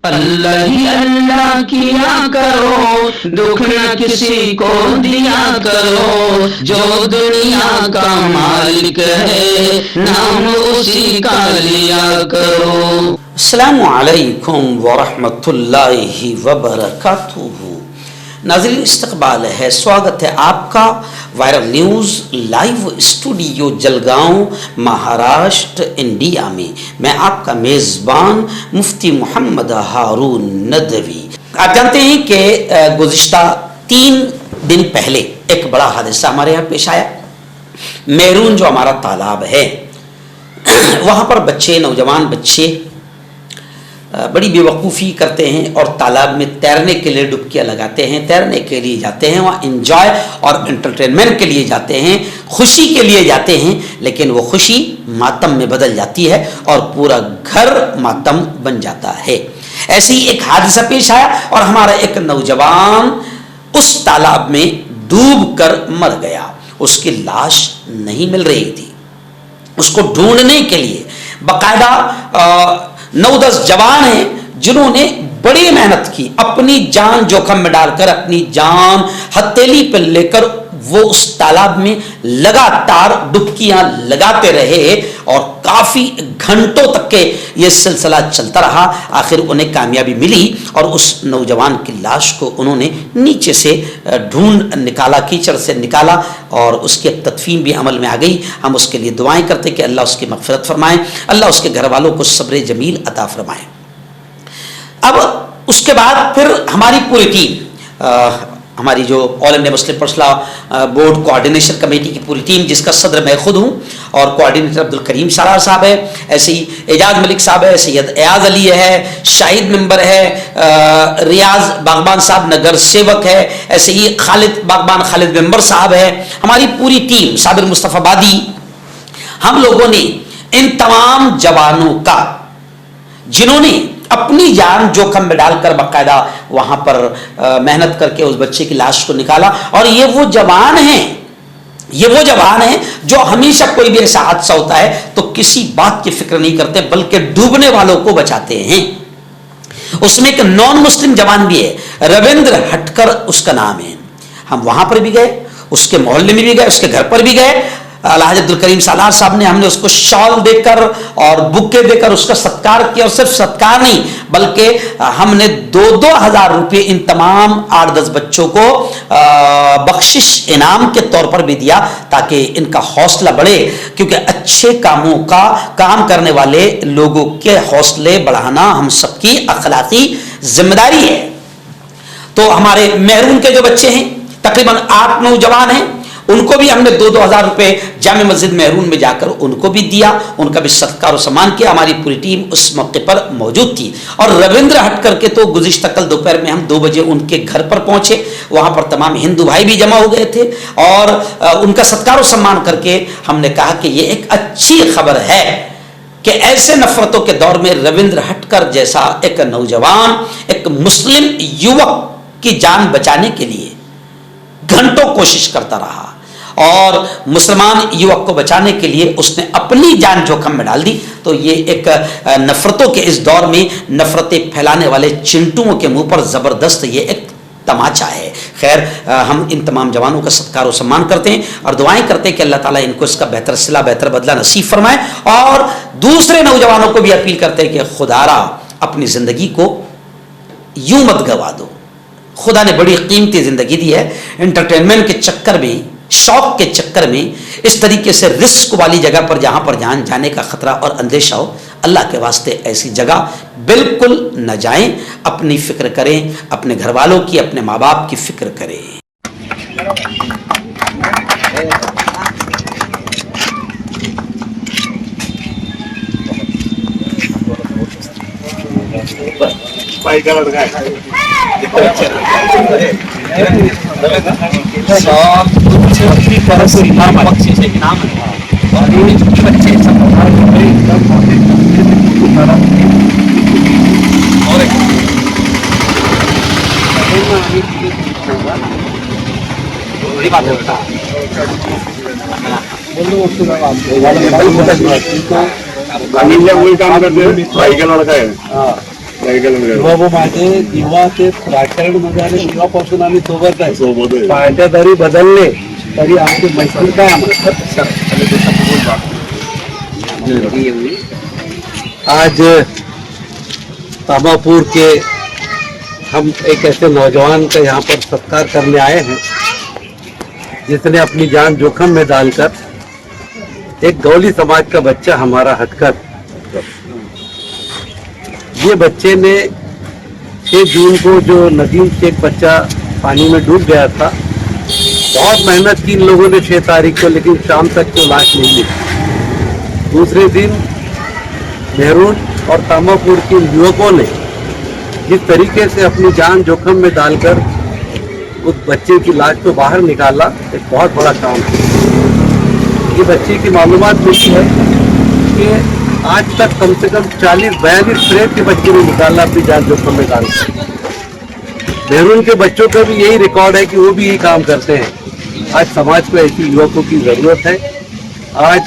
अल्लाह ही अल्लाह किया करो, दुख न किसी को दिया करो, जो दुनिया का मालिक है नाम उसी का लिया करो। अस्सलामु अलैकुम वरहमतुल्लाहि वबरकातुहू। नाज़रीन, इस्तक़बाल है, स्वागत है आपका viral news live studio Jalgaon, Maharashtra, India में। मैं आपका मेज़बान मुफ्ती मोहम्मद हारून नदवी। आप जानते हैं कि गुज़िश्ता 3 दिन पहले एक बड़ा हादसा हमारे यहाँ पेश आया। मेहरून जो हमारा तालाब है, वहाँ पर बच्चे, नौजवान बच्चे बड़ी बेवकूफ़ी करते हैं और तालाब में तैरने के लिए डुबकियाँ लगाते हैं, तैरने के लिए जाते हैं, वहाँ एंजॉय और एंटरटेनमेंट के लिए जाते हैं, खुशी के लिए जाते हैं, लेकिन वो खुशी मातम में बदल जाती है और पूरा घर मातम बन जाता है। ऐसे ही एक हादसा पेश आया और हमारा एक नौजवान उस तालाब में डूब कर मर गया। उसकी लाश नहीं मिल रही थी। उसको ढूंढने के लिए बाकायदा 9-10 जवान हैं जिन्होंने बड़ी मेहनत की, अपनी जान जोखम में डालकर, अपनी जान हथेली पर लेकर वो उस तालाब में लगातार डुबकियां लगाते रहे और काफ़ी घंटों तक के ये सिलसिला चलता रहा। आखिर उन्हें कामयाबी मिली और उस नौजवान की लाश को उन्होंने नीचे से ढूंढ निकाला, कीचड़ से निकाला और उसकी तदफीन भी अमल में आ गई। हम उसके लिए दुआएं करते कि अल्लाह उसकी मग़फ़िरत फरमाए, अल्लाह उसके घर वालों को सब्र जमील अता फरमाए। अब उसके बाद फिर हमारी पूरी टीम, हमारी जो all India Muslim personal board coordination committee की पूरी टीम, जिसका सदर मैं खुद हूँ और कोऑर्डिनेटर अब्दुल करीम सालार साहब है, ऐसे ही एजाज मलिक साहब है, सैयद एयाज अली है, शाहिद मेंबर है, रियाज बागबान साहब नगर सेवक है, ऐसे ही खालिद बागबान खालिद मेंबर साहब है, हमारी पूरी टीम, साबिर मुस्तफ़ाबादी, हम लोगों ने इन तमाम जवानों का, जिन्होंने अपनी जान जोखम में डालकर बाकायदा वहां पर मेहनत करके उस बच्चे की लाश को निकाला। और ये वो जवान हैं जो हमेशा कोई भी ऐसा हादसा होता है तो किसी बात की फिक्र नहीं करते, बल्कि डूबने वालों को बचाते हैं। उसमें एक नॉन मुस्लिम जवान भी है, रविंद्र हटकर उसका नाम है। हम वहां पर भी गए, उसके मोहल्ले में भी गए, उसके घर पर भी गए। अलहाज अब्दुल करीम सालार साहब ने, हमने उसको शॉल देकर और बुक्के देकर उसका सत्कार किया। और सिर्फ सत्कार नहीं, बल्कि हमने 2-2 हज़ार रुपये इन तमाम 8-10 बच्चों को बख्शिश इनाम के तौर पर भी दिया, ताकि इनका हौसला बढ़े, क्योंकि अच्छे कामों का काम करने वाले लोगों के हौसले बढ़ाना हम सबकी अखलाकी जिम्मेदारी है। तो हमारे मेहरून के जो बच्चे हैं, तकरीबन 8-9 जवान हैं, उनको भी हमने 2-2 हज़ार रुपये जामे मस्जिद मेहरून में जाकर उनको भी दिया, उनका भी सत्कार और सम्मान किया। हमारी पूरी टीम उस मौके पर मौजूद थी। और रविंद्र हटकर के तो गुज़िश्ता कल दोपहर में हम 2 बजे उनके घर पर पहुंचे। वहां पर तमाम हिंदू भाई भी जमा हो गए थे और उनका सत्कार और सम्मान करके हमने कहा कि ये एक अच्छी खबर है कि ऐसे नफरतों के दौर में रविंद्र हटकर जैसा एक नौजवान, एक मुस्लिम युवक की जान बचाने के लिए घंटों कोशिश करता रहा और मुसलमान युवक को बचाने के लिए उसने अपनी जान जोखम में डाल दी। तो ये एक नफरतों के इस दौर में नफरतें फैलाने वाले चिंटुओं के मुंह पर ज़बरदस्त ये एक तमाचा है। खैर, हम इन तमाम जवानों का सत्कार और सम्मान करते हैं और दुआएं करते हैं कि अल्लाह ताला इनको इसका बेहतर सिला, बेहतर बदला नसीब फरमाए। और दूसरे नौजवानों को भी अपील करते हैं कि खुदारा अपनी ज़िंदगी को यूं मत गवा दो। खुदा ने बड़ी कीमती ज़िंदगी दी है। एंटरटेनमेंट के चक्कर में, शौक के चक्कर में, इस तरीके से रिस्क वाली जगह पर जहां पर जान जाने का खतरा और अंदेशा हो, अल्लाह के वास्ते ऐसी जगह बिल्कुल न जाएं। अपनी फिक्र करें, अपने घर वालों की, अपने माँ बाप की फिक्र करें। सब कुछ अपनी तरफ से बख्शिश है, इनाम है। और ये बच्चे सब और बड़ी बात है। वही काम करते हैं, भाई का लड़का है। बाबू माझे जीवाचे राजकारणामध्ये आणि जीवापासून आम्ही सोबत आहे. पार्ट्या जरी बदलले तरी आमची मैत्री काय आज तामापुर के हम एक ऐसे नौजवान का यहाँ पर सत्कार करने आए हैं जिसने अपनी जान जोखिम में डालकर एक गौली समाज का बच्चा हमारा हटकर, ये बच्चे ने 6 जून को जो नदीम से एक बच्चा पानी में डूब गया था, बहुत मेहनत की इन लोगों ने 6 तारीख को, लेकिन शाम तक तो लाश नहीं मिली। दूसरे दिन मेहरून और तामापुर के युवकों ने जिस तरीके से अपनी जान जोखिम में डालकर उस बच्चे की लाश को बाहर निकाला, एक बहुत बड़ा काम है। ये बच्चे की मालूमात मिली है कि आज तक कम से कम 40-42 प्रेत के बच्चे ने निकाला अपनी जान जोखिम में डालकर। मेहरून के बच्चों का भी यही रिकॉर्ड है कि वो भी यही काम करते हैं। आज समाज को ऐसी युवकों की जरूरत है। आज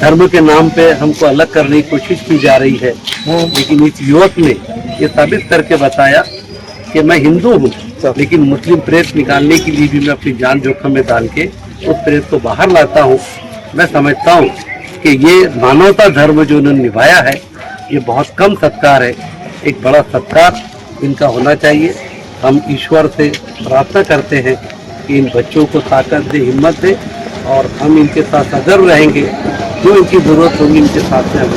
धर्म के नाम पे हमको अलग करने की कोशिश की जा रही है, लेकिन इस युवक ने ये साबित करके बताया कि मैं हिंदू हूँ, लेकिन मुस्लिम प्रेत निकालने के लिए भी मैं अपनी जान जोखिम में डाल के उस प्रेत को बाहर लाता हूँ। मैं समझता हूँ कि ये मानवता धर्म जो उन्होंने निभाया है, ये बहुत कम सत्कार है। एक बड़ा सत्कार इनका होना चाहिए। हम ईश्वर से प्रार्थना करते हैं कि इन बच्चों को ताकत दे, हिम्मत दे, और हम इनके साथ सदैव रहेंगे। जो इनकी जरूरत होगी इनके साथ में हम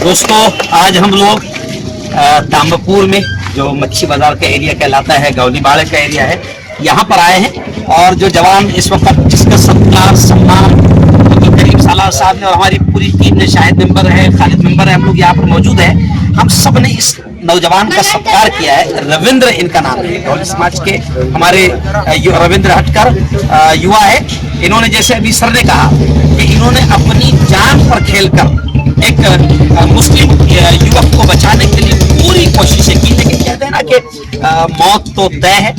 दोस्तों, आज हम लोग तांबापुर में जो मच्छी बाजार का एरिया कहलाता है, गौलीबाड़े का एरिया है, यहाँ पर आए हैं। और जो जवान इस वक्त जिसका सत्कार सम्मान अब्दुल करीम सालार साहब ने और हमारी पूरी टीम ने, शाहिद मेंबर है, खालिद मेंबर है, हम लोग यहाँ पर मौजूद है। हम सब ने इस नौजवान का सत्कार किया है। रविंद्र इनका नाम है, गौली समाज के हमारे रविंद्र हटकर युवा है। इन्होंने, जैसे अभी सर ने कहा, कि इन्होंने अपनी जान पर खेलकर एक मुस्लिम युवक को बचाने के लिए पूरी कोशिशें की। लेकिन कहते हैं ना कि मौत तो तय है,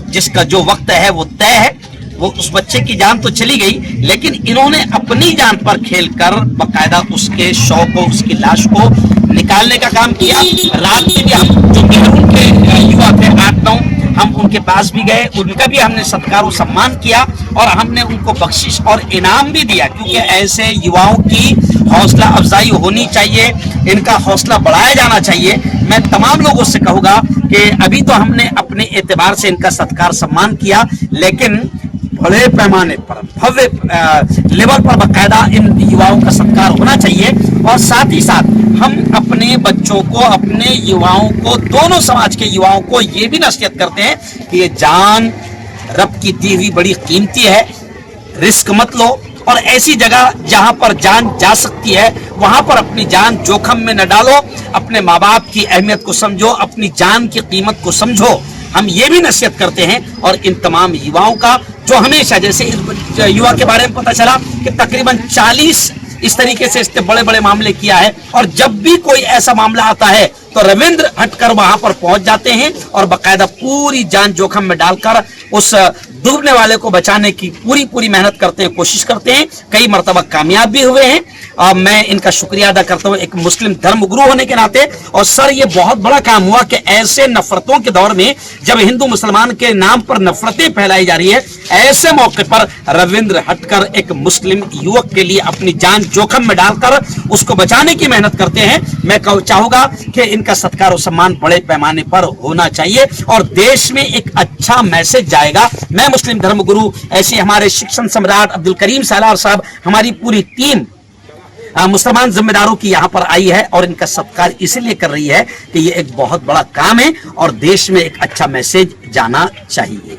जिसका जो वक्त है वो तय है। वो उस बच्चे की जान तो चली गई, लेकिन इन्होंने अपनी जान पर खेलकर बकायदा उसके शव को, उसकी लाश को निकालने का काम किया। रात में भी हम जो मेहरून के युवा थे 8-9, हम उनके पास भी गए, उनका भी हमने सत्कार और सम्मान किया, और हमने उनको बख्शिश और इनाम भी दिया, क्योंकि ऐसे युवाओं की हौसला अफजाई होनी चाहिए, इनका हौसला बढ़ाया जाना चाहिए। मैं तमाम लोगों से कहूँगा कि अभी तो हमने अपने एतबार से इनका सत्कार सम्मान किया, लेकिन बड़े पैमाने पर, भव्य लेवल पर बाकायदा इन युवाओं का सत्कार होना चाहिए। और साथ ही साथ हम अपने बच्चों को, अपने युवाओं को, दोनों समाज के युवाओं को ये भी नसीहत करते हैं कि ये जान रब की दी हुई बड़ी कीमती है, रिस्क मत लो, और ऐसी जगह जहां पर जान जा सकती है वहां पर अपनी जान जोखिम में न डालो। अपने माँ बाप की अहमियत को समझो, अपनी जान की कीमत को समझो। हम ये भी नसीहत करते हैं। और इन तमाम युवाओं का जो हमेशा, जैसे इस युवा के बारे में पता चला कि तकरीबन 40 इस तरीके से इसने बड़े बड़े मामले किया है, और जब भी कोई ऐसा मामला आता है तो रविंद्र हटकर वहां पर पहुंच जाते हैं और बाकायदा पूरी जान जोखिम में डालकर उस डूबने वाले को बचाने की पूरी मेहनत करते हैं, कोशिश करते हैं। कई मरतबा कामयाब भी हुए हैं। मैं इनका शुक्रिया अदा करता हूँ एक मुस्लिम धर्मगुरु होने के नाते। और सर, ये बहुत बड़ा काम हुआ कि ऐसे नफरतों के दौर में, जब हिंदू मुसलमान के नाम पर नफरतें फैलाई जा रही है, ऐसे मौके पर रविंद्र हटकर एक मुस्लिम युवक के लिए अपनी जान जोखिम में डालकर उसको बचाने की मेहनत करते हैं। मैं चाहूंगा कि इनका सत्कार और सम्मान बड़े पैमाने पर होना चाहिए, और देश में एक अच्छा मैसेज जाएगा। मैं मुस्लिम धर्मगुरु, ऐसे हमारे शिक्षण सम्राट अब्दुल करीम सालार साहब, हमारी पूरी टीम मुसलमान जिम्मेदारों की यहाँ पर आई है, और इनका सत्कार इसलिए कर रही है कि ये एक बहुत बड़ा काम है और देश में एक अच्छा मैसेज जाना चाहिए।